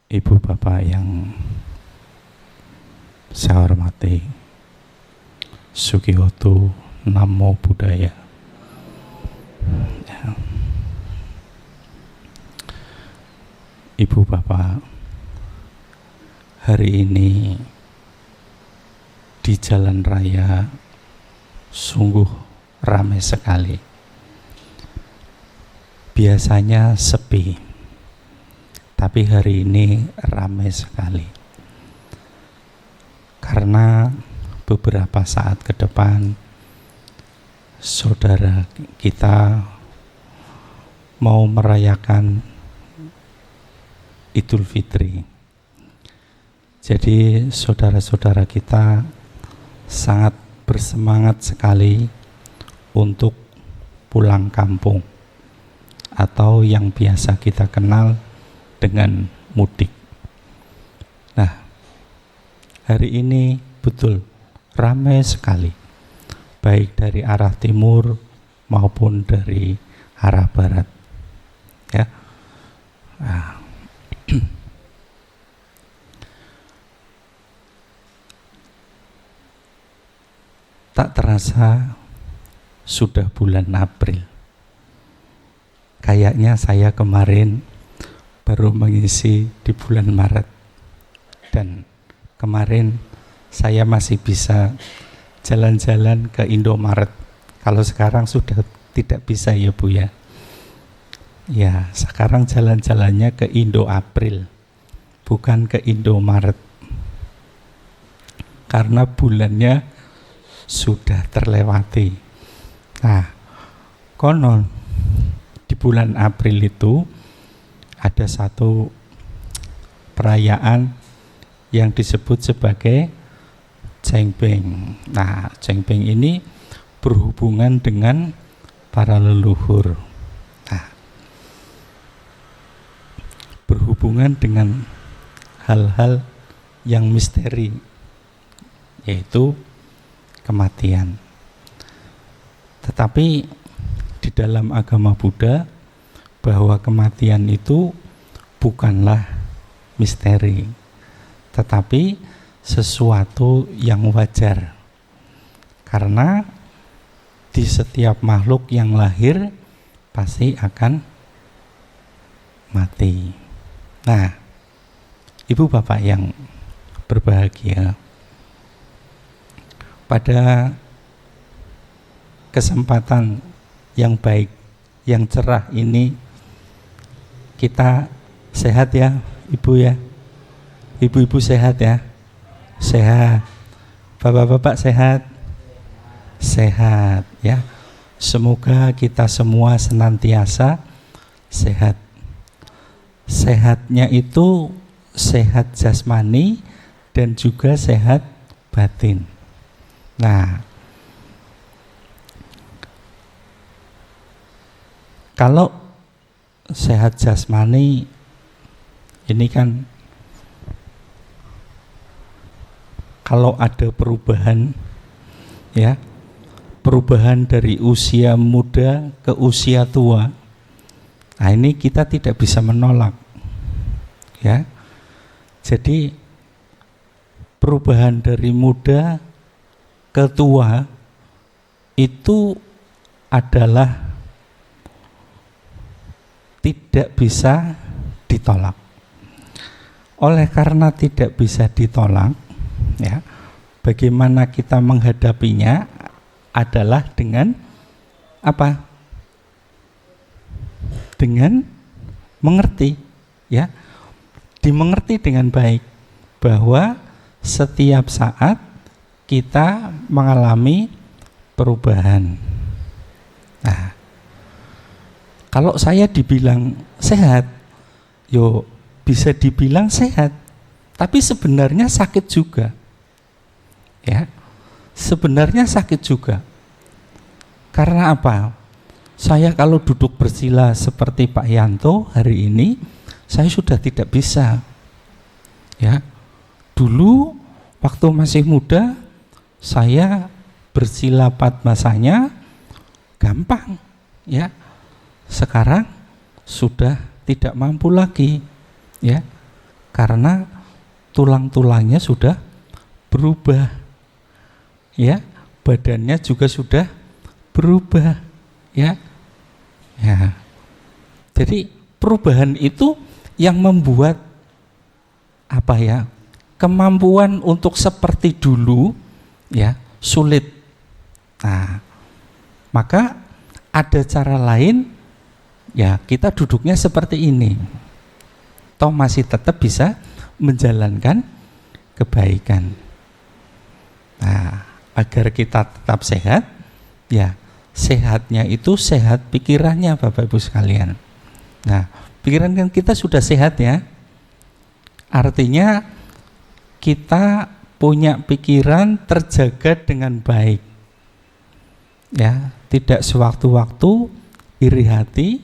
Ibu bapak yang saya hormati, Sugiyoto Namo Buddhaya. Ya. Ibu bapak, hari ini di jalan raya sungguh ramai sekali. Biasanya sepi, tapi hari ini ramai sekali. Karena beberapa saat ke depan saudara kita mau merayakan Idul Fitri. Jadi saudara-saudara kita sangat bersemangat sekali untuk pulang kampung, atau yang biasa kita kenal dengan mudik. Nah, hari ini betul ramai sekali, baik dari arah timur maupun dari arah barat. Ya, nah. Tak terasa sudah bulan April. Kayaknya saya kemarin baru mengisi di bulan Maret, dan kemarin saya masih bisa jalan-jalan ke Indomaret. Kalau sekarang sudah tidak bisa ya Bu ya. Ya, sekarang jalan-jalannya ke Indo April, bukan ke Indomaret. Karena bulannya sudah terlewati. Nah, konon di bulan April itu ada satu perayaan yang disebut sebagai Cengbeng. Nah, Cengbeng ini berhubungan dengan para leluhur. Nah, berhubungan dengan hal-hal yang misteri, yaitu kematian. Tetapi di dalam agama Buddha, bahwa kematian itu bukanlah misteri, tetapi sesuatu yang wajar. Karena di setiap makhluk yang lahir pasti akan mati. Nah, ibu bapak yang berbahagia, pada kesempatan yang baik, yang cerah ini, kita sehat ya ibu ya, ibu-ibu sehat ya, sehat, bapak-bapak sehat, sehat ya. Semoga kita semua senantiasa sehat. Sehatnya itu sehat jasmani dan juga sehat batin. Nah, kalau sehat jasmani ini kan, kalau ada perubahan ya, perubahan dari usia muda ke usia tua, nah ini kita tidak bisa menolak ya. Jadi perubahan dari muda ke tua itu adalah tidak bisa ditolak. Oleh karena tidak bisa ditolak, ya, bagaimana kita menghadapinya adalah dengan apa? Dengan mengerti, ya, dimengerti dengan baik bahwa setiap saat kita mengalami perubahan. Nah, kalau saya dibilang sehat, yo bisa dibilang sehat, tapi sebenarnya sakit juga. Ya, sebenarnya sakit juga. Karena apa? Saya kalau duduk bersila seperti Pak Yanto hari ini, saya sudah tidak bisa. Ya, dulu waktu masih muda, saya bersila padmasanya gampang, ya. Sekarang sudah tidak mampu lagi, ya. Karena tulang-tulangnya sudah berubah, ya, badannya juga sudah berubah, ya. Ya. Jadi perubahan itu yang membuat apa ya? Kemampuan untuk seperti dulu, ya, sulit. Nah, maka ada cara lain, ya, kita duduknya seperti ini. Toh masih tetap bisa menjalankan kebaikan. Nah, agar kita tetap sehat, ya, sehatnya itu sehat pikirannya, Bapak Ibu sekalian. Nah, pikiran kan kita sudah sehat, ya. Artinya kita punya pikiran terjaga dengan baik. Ya, tidak sewaktu-waktu iri hati,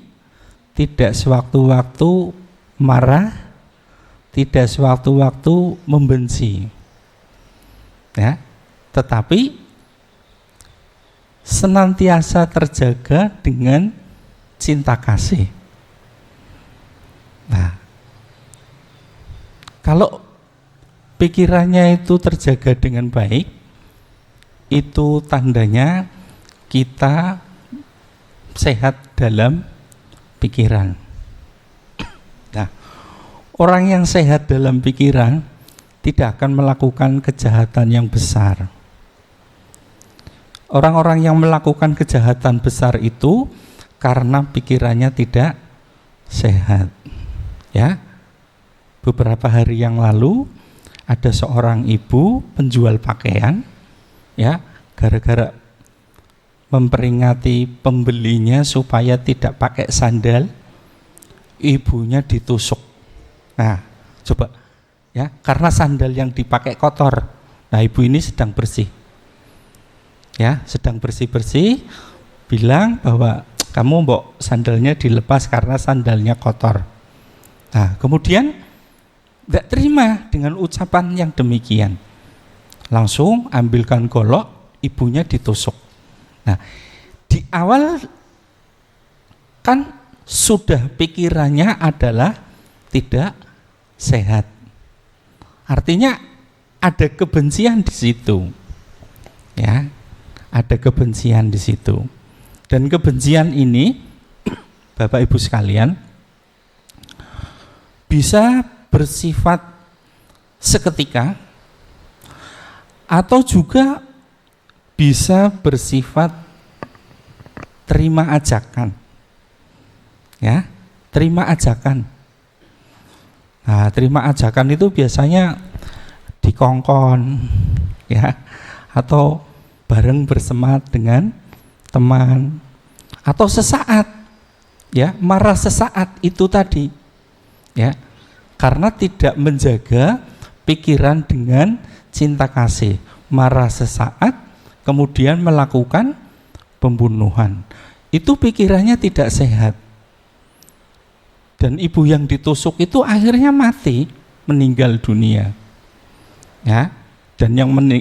tidak sewaktu-waktu marah, tidak sewaktu-waktu membenci, ya, tetapi senantiasa terjaga dengan cinta kasih. Nah, kalau pikirannya itu terjaga dengan baik, itu tandanya kita sehat dalam pikiran. Nah, orang yang sehat dalam pikiran tidak akan melakukan kejahatan yang besar. Orang-orang yang melakukan kejahatan besar itu karena pikirannya tidak sehat. Ya, beberapa hari yang lalu ada seorang ibu penjual pakaian, ya, gara-gara memperingati pembelinya supaya tidak pakai sandal, ibunya ditusuk. Nah, coba, ya, karena sandal yang dipakai kotor. Nah, ibu ini sedang bersih, ya, sedang bersih-bersih, bilang bahwa kamu mbok sandalnya dilepas karena sandalnya kotor. Nah, kemudian tidak terima dengan ucapan yang demikian, langsung ambilkan golok, ibunya ditusuk. Nah, di awal kan sudah pikirannya adalah tidak sehat. Artinya ada kebencian di situ. Ya, ada kebencian di situ. Dan kebencian ini Bapak Ibu sekalian bisa bersifat seketika atau juga bisa bersifat terima ajakan. Ya, terima ajakan. Nah, terima ajakan itu biasanya dikongkon, ya, atau bareng bersemat dengan teman, atau sesaat, ya, marah sesaat itu tadi, ya, karena tidak menjaga pikiran dengan cinta kasih, marah sesaat, kemudian melakukan pembunuhan. Itu pikirannya tidak sehat. Dan ibu yang ditusuk itu akhirnya mati, meninggal dunia. Ya, dan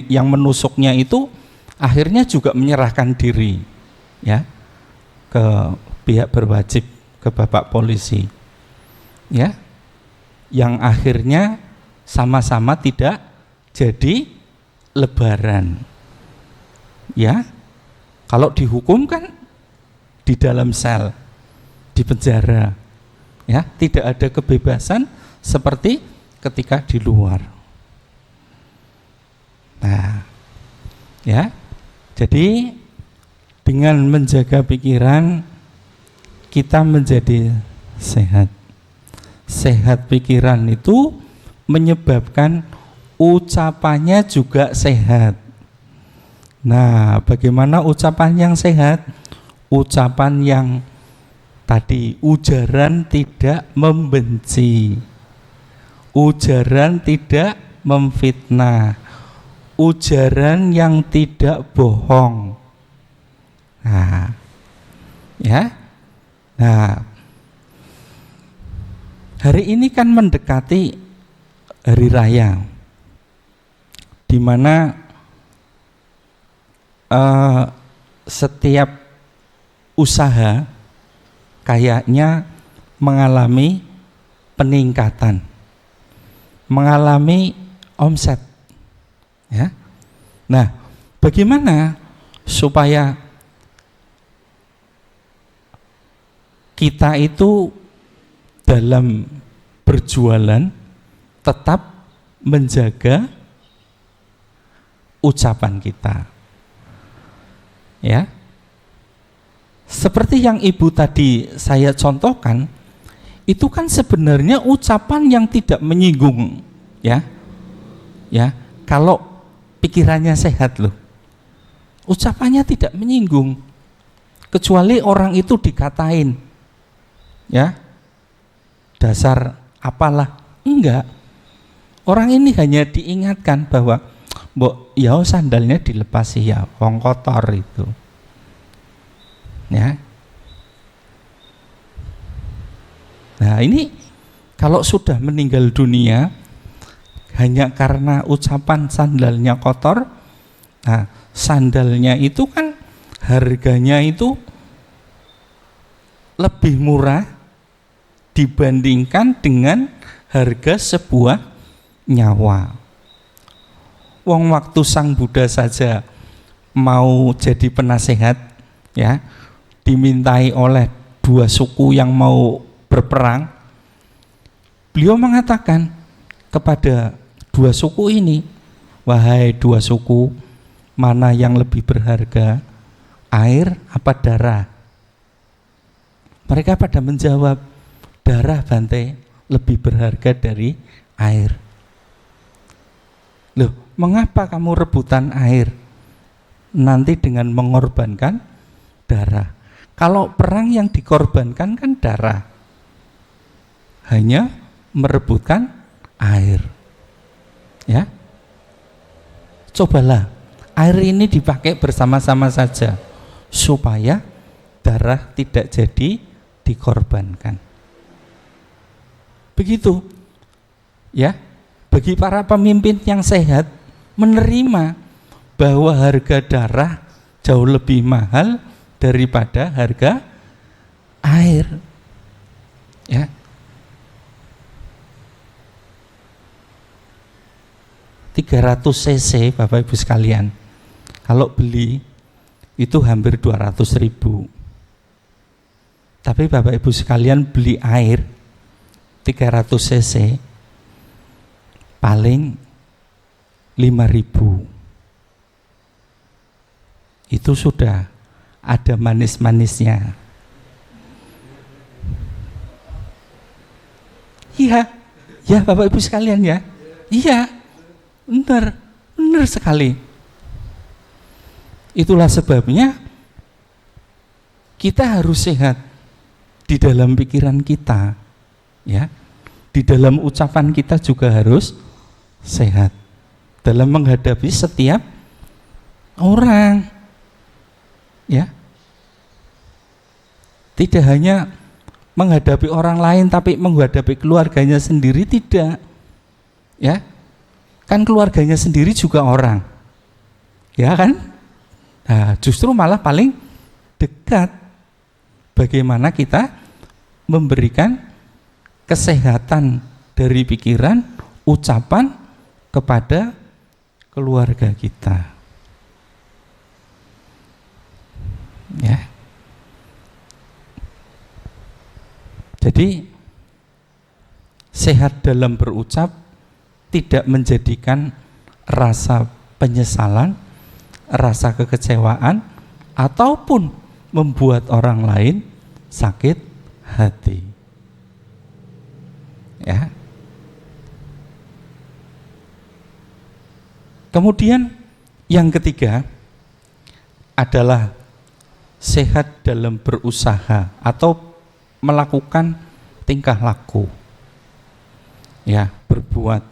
yang menusuknya itu akhirnya juga menyerahkan diri, ya, ke pihak berwajib, ke Bapak polisi. Ya, yang akhirnya sama-sama tidak jadi lebaran. Ya, kalau dihukum kan di dalam sel, di penjara, ya, tidak ada kebebasan seperti ketika di luar. Nah, ya, jadi dengan menjaga pikiran kita menjadi sehat. Sehat pikiran itu menyebabkan ucapannya juga sehat. Nah, bagaimana ucapan yang sehat? Ucapan yang tadi, ujaran tidak membenci, ujaran tidak memfitnah, ujaran yang tidak bohong. Nah, ya. Nah, hari ini kan mendekati hari raya, di mana setiap usaha kayaknya mengalami peningkatan. mengalami omset. Ya. Nah, bagaimana supaya kita itu dalam berjualan tetap menjaga ucapan kita? Ya. Seperti yang Ibu tadi saya contohkan, itu kan sebenarnya ucapan yang tidak menyinggung, ya. Ya, kalau pikirannya sehat loh. Ucapannya tidak menyinggung. Kecuali orang itu dikatain, ya, dasar apalah. Enggak. Orang ini hanya diingatkan bahwa, mbok, ya sandalnya dilepas ya, wong kotor itu. Ya. Nah, ini kalau sudah meninggal dunia hanya karena ucapan sandalnya kotor, nah sandalnya itu kan harganya itu lebih murah dibandingkan dengan harga sebuah nyawa. Wong waktu Sang Buddha saja mau jadi penasehat, ya, dimintai oleh dua suku yang mau berperang, beliau mengatakan kepada dua suku ini, wahai dua suku, mana yang lebih berharga, air apa darah? Mereka pada menjawab, darah Bante lebih berharga dari air. Loh, mengapa kamu rebutan air? Nanti dengan mengorbankan darah. Kalau perang yang dikorbankan kan darah, hanya merebutkan air. Ya, cobalah air ini dipakai bersama-sama saja supaya darah tidak jadi dikorbankan. Begitu, ya. Bagi para pemimpin yang sehat menerima bahwa harga darah jauh lebih mahal daripada harga air. Ya. $300 cc Bapak Ibu sekalian, kalau beli itu hampir 200.000. Tapi Bapak Ibu sekalian beli air 300 cc paling 5.000. Itu sudah ada manis-manisnya. Iya, ya Bapak Ibu sekalian ya. Iya. Benar sekali. Itulah sebabnya kita harus sehat di dalam pikiran kita, ya. Di dalam ucapan kita juga harus sehat dalam menghadapi setiap orang, ya. Tidak hanya menghadapi orang lain tapi menghadapi keluarganya sendiri, tidak, ya. Kan keluarganya sendiri juga orang, ya kan? Nah, justru malah paling dekat. Bagaimana kita memberikan kesehatan dari pikiran, ucapan kepada keluarga kita, ya. Jadi sehat dalam berucap tidak menjadikan rasa penyesalan, rasa kekecewaan, ataupun membuat orang lain sakit hati. Ya. Kemudian yang ketiga adalah sehat dalam berusaha atau melakukan tingkah laku. Ya, berbuat,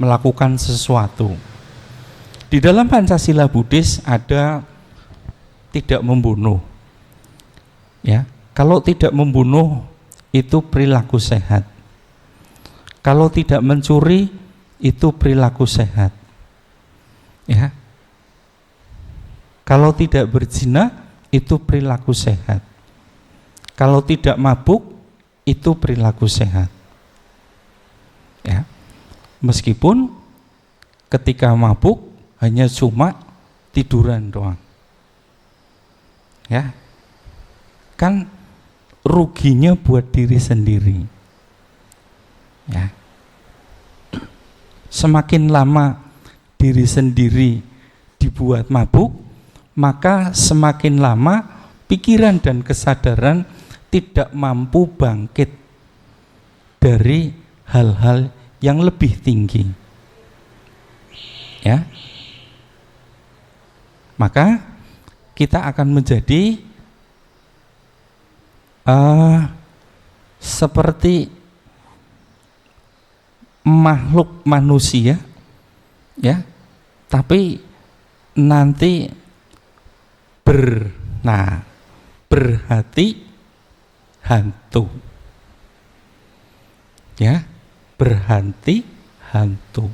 melakukan sesuatu. Di dalam Pancasila Buddhis ada tidak membunuh. Ya, kalau tidak membunuh itu perilaku sehat. Kalau tidak mencuri itu perilaku sehat. Ya. Kalau tidak berzina itu perilaku sehat. Kalau tidak mabuk itu perilaku sehat. Ya. Meskipun ketika mabuk hanya cuma tiduran doang. Ya. Kan ruginya buat diri sendiri. Ya. Semakin lama diri sendiri dibuat mabuk, maka semakin lama pikiran dan kesadaran tidak mampu bangkit dari hal-hal yang lebih tinggi. Ya. Maka kita akan menjadi seperti makhluk manusia, ya, tapi nanti berhati hantu, ya, berhati hantu,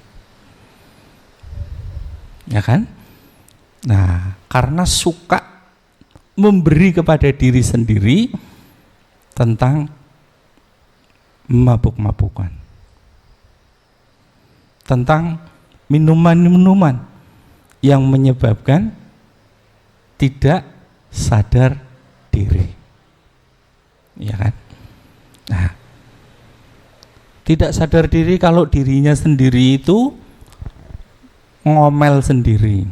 ya kan? Nah, karena suka memberi kepada diri sendiri tentang mabuk-mabukan, tentang minuman-minuman yang menyebabkan tidak sadar diri, ya kan? Nah, tidak sadar diri kalau dirinya sendiri itu ngomel sendiri,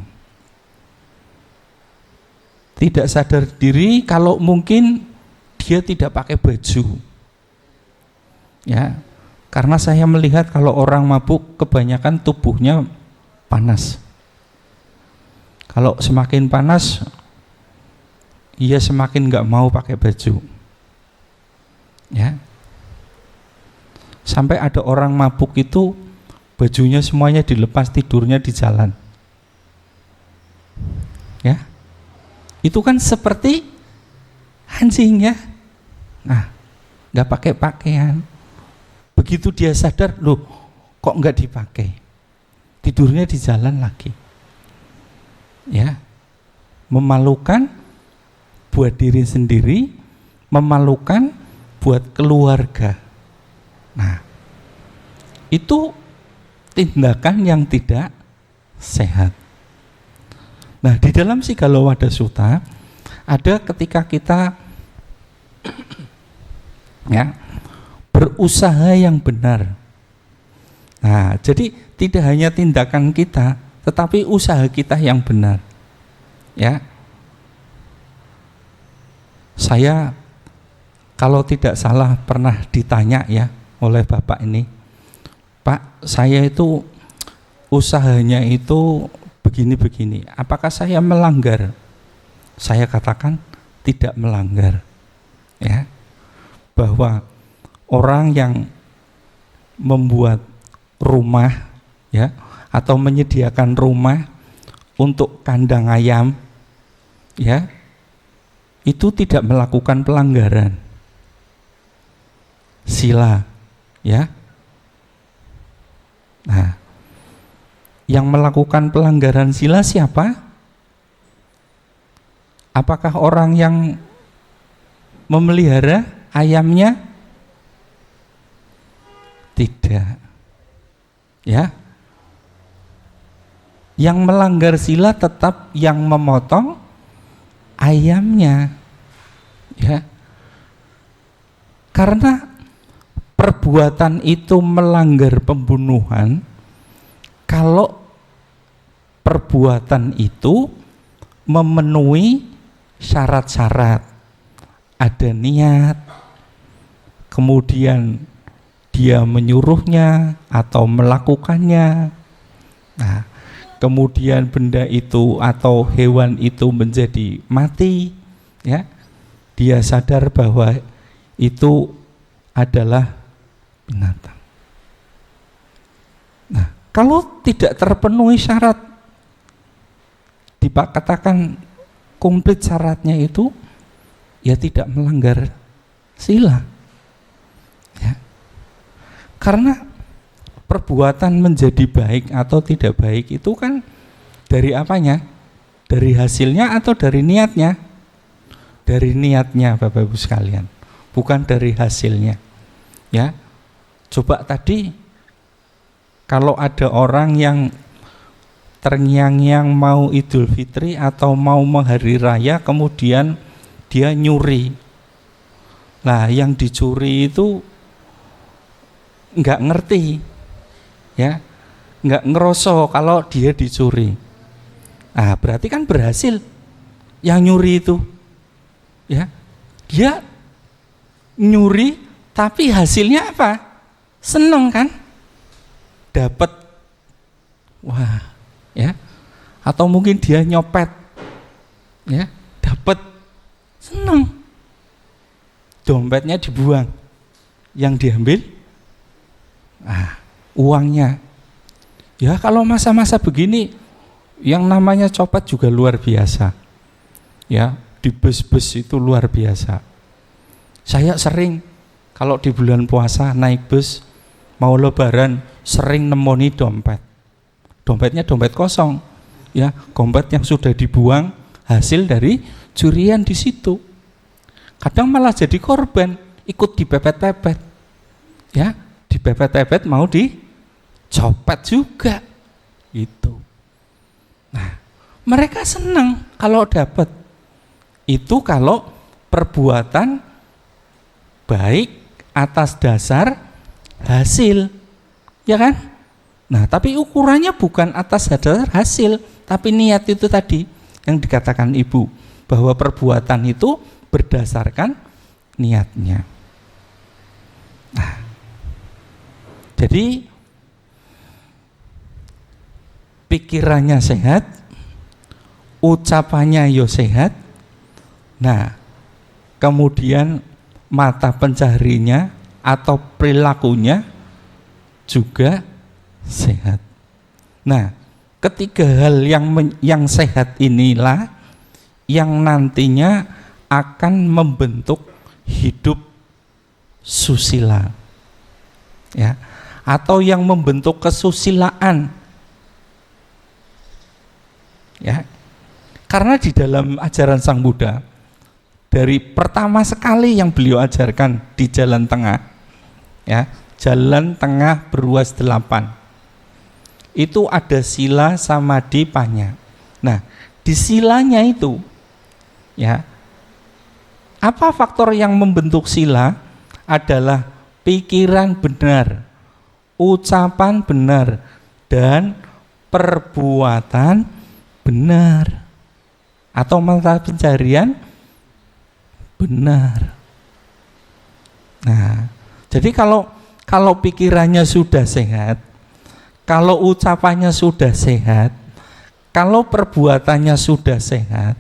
tidak sadar diri kalau mungkin dia tidak pakai baju, ya. Karena saya melihat kalau orang mabuk kebanyakan tubuhnya panas. Kalau semakin panas, ia semakin nggak mau pakai baju. Ya. Sampai ada orang mabuk itu bajunya semuanya dilepas, tidurnya di jalan. Ya. Itu kan seperti anjing, ya. Nah, nggak pakai pakaian. Begitu dia sadar, loh kok nggak dipakai, tidurnya di jalan lagi. Ya, memalukan buat diri sendiri, memalukan buat keluarga. Nah, itu tindakan yang tidak sehat. Nah, di dalam Sigala Sutta ada ketika kita ya berusaha yang benar. Nah, jadi tidak hanya tindakan kita, tetapi usaha kita yang benar. Ya. Saya kalau tidak salah pernah ditanya ya oleh Bapak ini, Pak, saya itu usahanya itu begini-begini, apakah saya melanggar? Saya katakan tidak melanggar. Ya. Bahwa orang yang membuat rumah, ya, atau menyediakan rumah untuk kandang ayam, ya, itu tidak melakukan pelanggaran sila, ya. Nah, yang melakukan pelanggaran sila siapa? Apakah orang yang memelihara ayamnya? Tidak. Ya. Yang melanggar sila tetap yang memotong ayamnya. Ya. Karena perbuatan itu melanggar pembunuhan kalau perbuatan itu memenuhi syarat-syarat. Ada niat, kemudian dia menyuruhnya atau melakukannya. Nah, kemudian benda itu atau hewan itu menjadi mati, ya. Dia sadar bahwa itu adalah binatang. Nah, kalau tidak terpenuhi syarat, dikatakan komplit syaratnya itu, ya tidak melanggar sila. Ya. Karena perbuatan menjadi baik atau tidak baik itu kan dari apanya? Dari hasilnya atau dari niatnya? Dari niatnya, Bapak Ibu sekalian, bukan dari hasilnya. Ya, coba tadi Kalau ada orang yang terngiang-ngiang mau Idul Fitri atau mau hari raya kemudian dia nyuri. Nah, yang dicuri itu nggak ngerti, ya, nggak ngeroso kalau dia dicuri. Ah, berarti kan berhasil yang nyuri itu, ya. Dia nyuri tapi hasilnya apa? Seneng kan? Dapat, wah, ya. Atau mungkin dia nyopet, ya, dapat, seneng. Dompetnya dibuang, yang diambil, uangnya. Ya kalau masa-masa begini, yang namanya copet juga luar biasa. Ya, di bus-bus itu luar biasa. Saya sering kalau di bulan puasa naik bus mau lebaran sering nemoni dompet. Dompetnya dompet kosong, ya, dompet yang sudah dibuang hasil dari curian di situ. Kadang malah jadi korban, ikut dipepet-pepet, ya, dipepet-pepet mau dicopet juga, gitu. Nah, mereka senang kalau dapat. Itu kalau perbuatan baik atas dasar hasil, ya kan? Nah, tapi ukurannya bukan atas dasar hasil, tapi niat itu tadi yang dikatakan Ibu, bahwa perbuatan itu berdasarkan niatnya. Nah, jadi pikirannya sehat, ucapannya yo sehat. Nah, kemudian mata pencaharinya atau perilakunya juga sehat. Nah, ketiga hal yang sehat inilah yang nantinya akan membentuk hidup susila, ya, atau yang membentuk kesusilaan, ya. Karena di dalam ajaran Sang Buddha, dari pertama sekali yang beliau ajarkan di jalan tengah, ya, jalan tengah beruas 8, itu ada sila, samadhi, panya. Nah, di silanya itu, ya, apa faktor yang membentuk sila? Adalah pikiran benar, ucapan benar, dan perbuatan benar, atau mata pencarian benar. Nah, jadi kalau pikirannya sudah sehat, kalau ucapannya sudah sehat, kalau perbuatannya sudah sehat,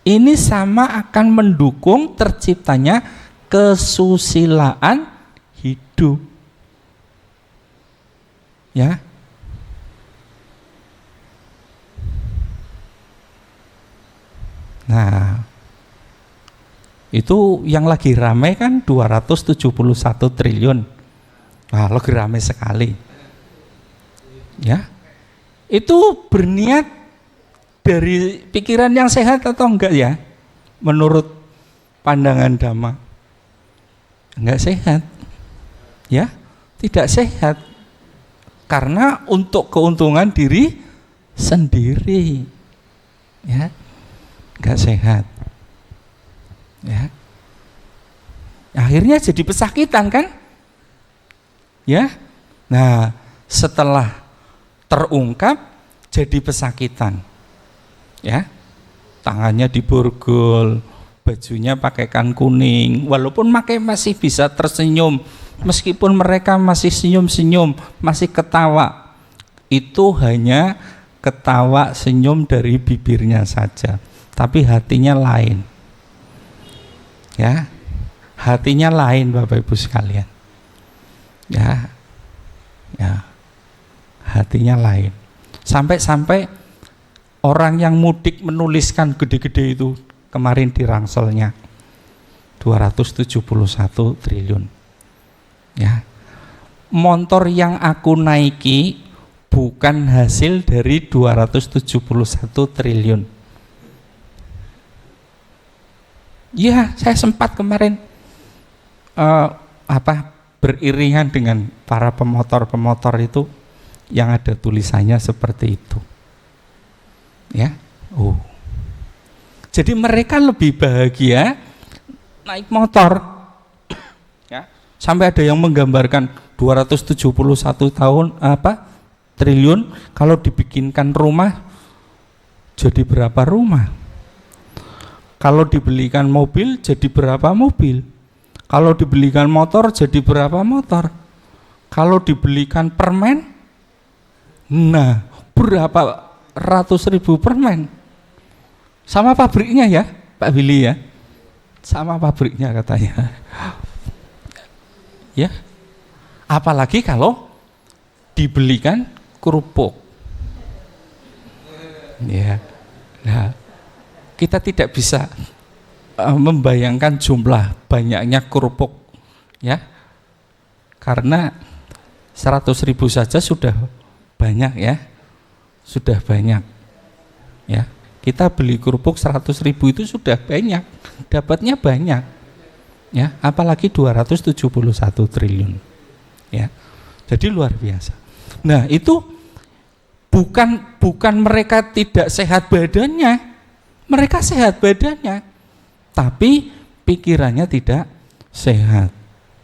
ini sama akan mendukung terciptanya kesusilaan hidup. Ya. Nah, itu yang lagi ramai kan 271 triliun. Wah, lagi ramai sekali. Ya. Itu berniat dari pikiran yang sehat atau enggak ya? Menurut pandangan Dhamma, enggak sehat, ya, tidak sehat, karena untuk keuntungan diri sendiri, ya, enggak sehat, ya. Akhirnya jadi pesakitan kan, ya. Nah, setelah terungkap jadi pesakitan. Ya, tangannya diborgol, bajunya pakaikan kuning, walaupun masih bisa tersenyum, meskipun mereka masih senyum-senyum, masih ketawa, itu hanya ketawa senyum dari bibirnya saja, tapi hatinya lain. Ya, hatinya lain, Bapak Ibu sekalian. Ya, ya, hatinya lain. Sampai orang yang mudik menuliskan gede-gede itu kemarin di rangselnya 271 triliun. Ya. Motor yang aku naiki bukan hasil dari 271 triliun. Ya, saya sempat kemarin beriringan dengan para pemotor-pemotor itu, yang ada tulisannya seperti itu. Ya. Oh. Jadi mereka lebih bahagia naik motor. Ya. Sampai ada yang menggambarkan 271 triliun kalau dibikinkan rumah jadi berapa rumah? Kalau dibelikan mobil jadi berapa mobil? Kalau dibelikan motor jadi berapa motor? Kalau dibelikan permen, nah berapa ratus ribu permen? Sama pabriknya ya Pak Billy ya, sama pabriknya katanya. Ya, apalagi kalau dibelikan kerupuk. Ya, nah kita tidak bisa membayangkan jumlah banyaknya kerupuk, ya, karena 100.000 saja sudah banyak ya, sudah banyak, ya. Kita beli kerupuk 100.000 itu sudah banyak, dapatnya banyak, ya. Apalagi 271 triliun, ya. Jadi luar biasa. Nah itu bukan mereka tidak sehat badannya, mereka sehat badannya, tapi pikirannya tidak sehat,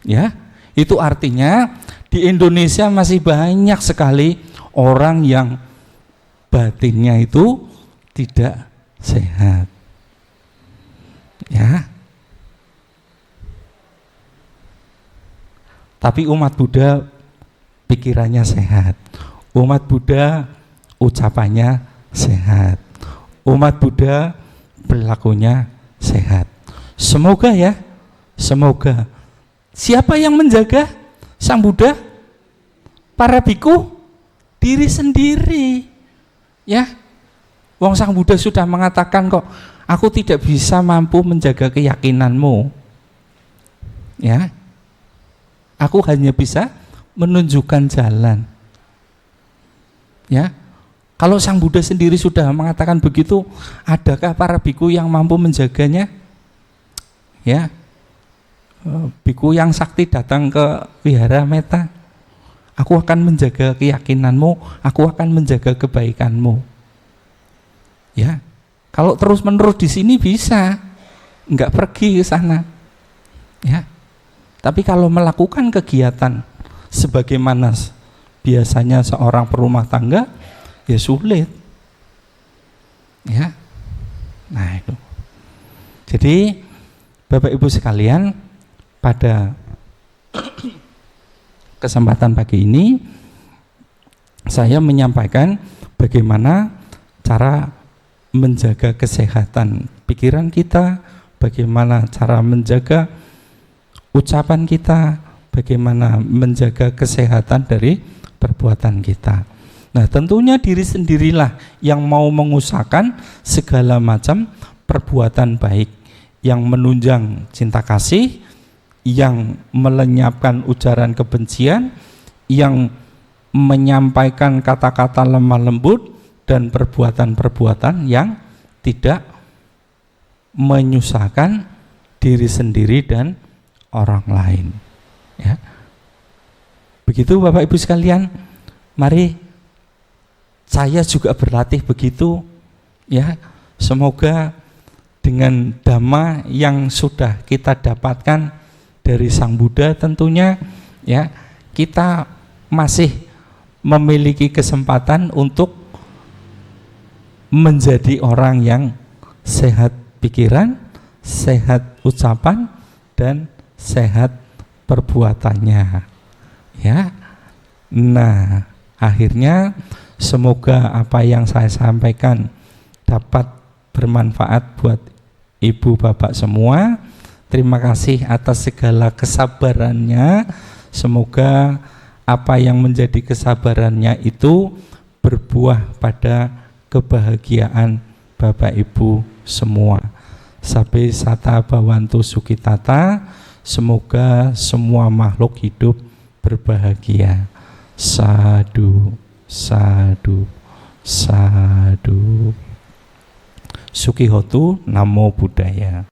ya. Itu artinya di Indonesia masih banyak sekali orang yang batinnya itu tidak sehat, ya. Tapi umat Buddha pikirannya sehat, umat Buddha ucapannya sehat, umat Buddha perilakunya sehat. Semoga ya, semoga. Siapa yang menjaga Sang Buddha? Para biku, diri sendiri, ya. Wong Sang Buddha sudah mengatakan kok, aku tidak bisa mampu menjaga keyakinanmu, ya. Aku hanya bisa menunjukkan jalan, ya. Kalau Sang Buddha sendiri sudah mengatakan begitu, adakah para biku yang mampu menjaganya? Ya, biku yang sakti datang ke wihara Meta, aku akan menjaga keyakinanmu, aku akan menjaga kebaikanmu. Ya, kalau terus menerus di sini bisa, nggak pergi ke sana. Ya, tapi kalau melakukan kegiatan sebagaimana biasanya seorang perumah tangga, ya sulit, ya. Nah itu. Jadi Bapak Ibu sekalian, pada kesempatan pagi ini saya menyampaikan bagaimana cara menjaga kesehatan pikiran kita, bagaimana cara menjaga ucapan kita, bagaimana menjaga kesehatan dari perbuatan kita. Nah, tentunya diri sendirilah yang mau mengusahakan segala macam perbuatan baik yang menunjang cinta kasih, yang melenyapkan ujaran kebencian, yang menyampaikan kata-kata lemah lembut dan perbuatan-perbuatan yang tidak menyusahkan diri sendiri dan orang lain, ya. Begitu Bapak Ibu sekalian, mari saya juga berlatih begitu, ya. Semoga dengan dhamma yang sudah kita dapatkan dari Sang Buddha tentunya, ya, kita masih memiliki kesempatan untuk menjadi orang yang sehat pikiran, sehat ucapan, dan sehat perbuatannya, ya. Nah, akhirnya semoga apa yang saya sampaikan dapat bermanfaat buat ibu bapak semua. Terima kasih atas segala kesabarannya. Semoga apa yang menjadi kesabarannya itu berbuah pada kebahagiaan bapak ibu semua. Sabe sata bawantu sukitata. Semoga semua makhluk hidup berbahagia. Sadu, sadu, sadu. Sukihotu, Namo Buddhaya.